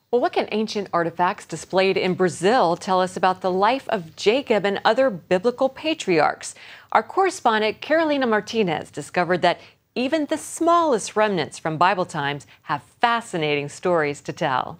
Well, what can ancient artifacts displayed in Brazil tell us about the life of Jacob and other biblical patriarchs? Our correspondent, Carolina Martinez, discovered that even the smallest remnants from Bible times have fascinating stories to tell.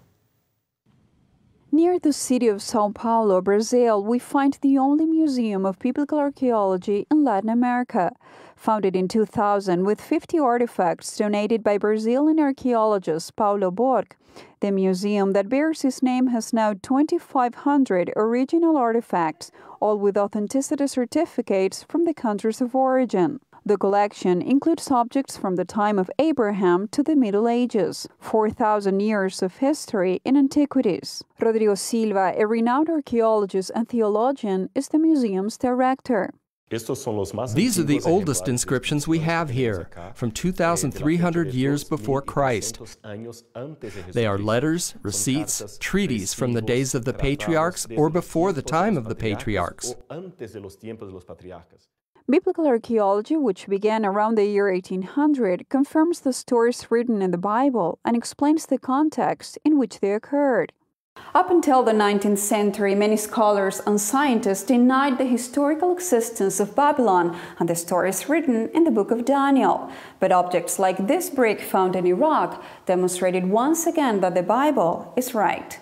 Near the city of São Paulo, Brazil, we find the only museum of biblical archaeology in Latin America. Founded in 2000 with 50 artifacts donated by Brazilian archaeologist Paulo Borg, the museum that bears his name has now 2,500 original artifacts, all with authenticity certificates from the countries of origin. The collection includes objects from the time of Abraham to the Middle Ages, 4,000 years of history in antiquities. Rodrigo Silva, a renowned archaeologist and theologian, is the museum's director. These are the oldest inscriptions we have here, from 2,300 years before Christ. They are letters, receipts, treaties from the days of the patriarchs or before the time of the patriarchs. Biblical archaeology, which began around the year 1800, confirms the stories written in the Bible and explains the context in which they occurred. Up until the 19th century, many scholars and scientists denied the historical existence of Babylon and the stories written in the book of Daniel. But objects like this brick found in Iraq demonstrated once again that the Bible is right.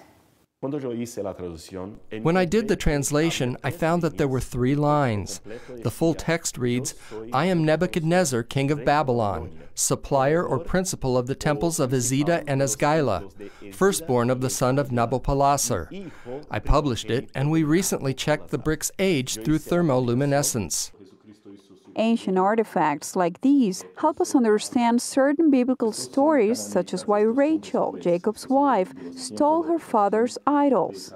When I did the translation, I found that there were 3 lines. The full text reads, "I am Nebuchadnezzar, king of Babylon, supplier or principal of the temples of Izida and Asgila, firstborn of the son of Nabopolassar." I published it, and we recently checked the brick's age through thermoluminescence. Ancient artifacts like these help us understand certain biblical stories, such as why Rachel, Jacob's wife, stole her father's idols.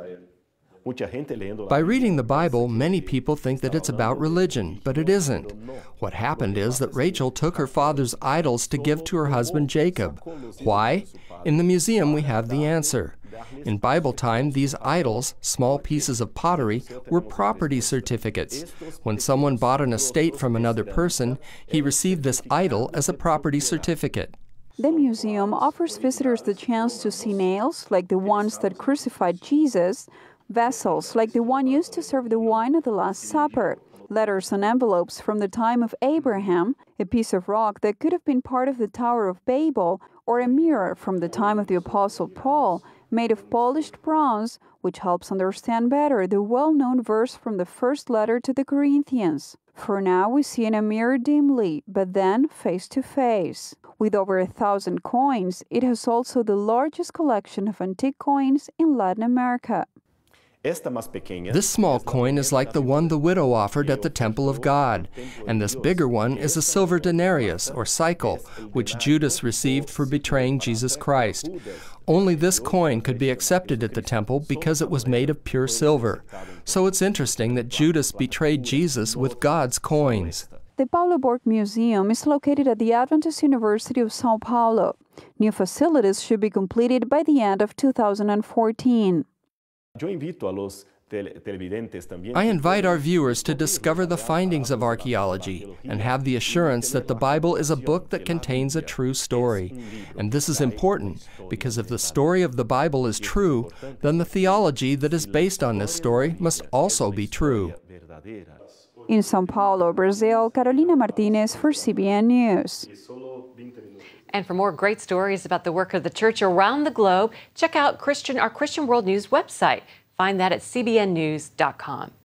By reading the Bible, many people think that it's about religion, but it isn't. What happened is that Rachel took her father's idols to give to her husband Jacob. Why? In the museum we have the answer. In Bible time, these idols, small pieces of pottery, were property certificates. When someone bought an estate from another person, he received this idol as a property certificate. The museum offers visitors the chance to see nails, like the ones that crucified Jesus, vessels, like the one used to serve the wine at the Last Supper, letters and envelopes from the time of Abraham, a piece of rock that could have been part of the Tower of Babel, or a mirror from the time of the Apostle Paul, made of polished bronze, which helps understand better the well-known verse from the first letter to the Corinthians. For now we see in a mirror dimly, but then face to face. With over 1,000 coins, it has also the largest collection of antique coins in Latin America. This small coin is like the one the widow offered at the temple of God, and this bigger one is a silver denarius, or cycle, which Judas received for betraying Jesus Christ. Only this coin could be accepted at the temple because it was made of pure silver. So it's interesting that Judas betrayed Jesus with God's coins. The Paulo Borg Museum is located at the Adventist University of São Paulo. New facilities should be completed by the end of 2014. I invite our viewers to discover the findings of archaeology and have the assurance that the Bible is a book that contains a true story. And this is important because if the story of the Bible is true, then the theology that is based on this story must also be true. In São Paulo, Brazil, Carolina Martinez for CBN News. And for more great stories about the work of the church around the globe, check out our Christian World News website. Find that at cbnnews.com.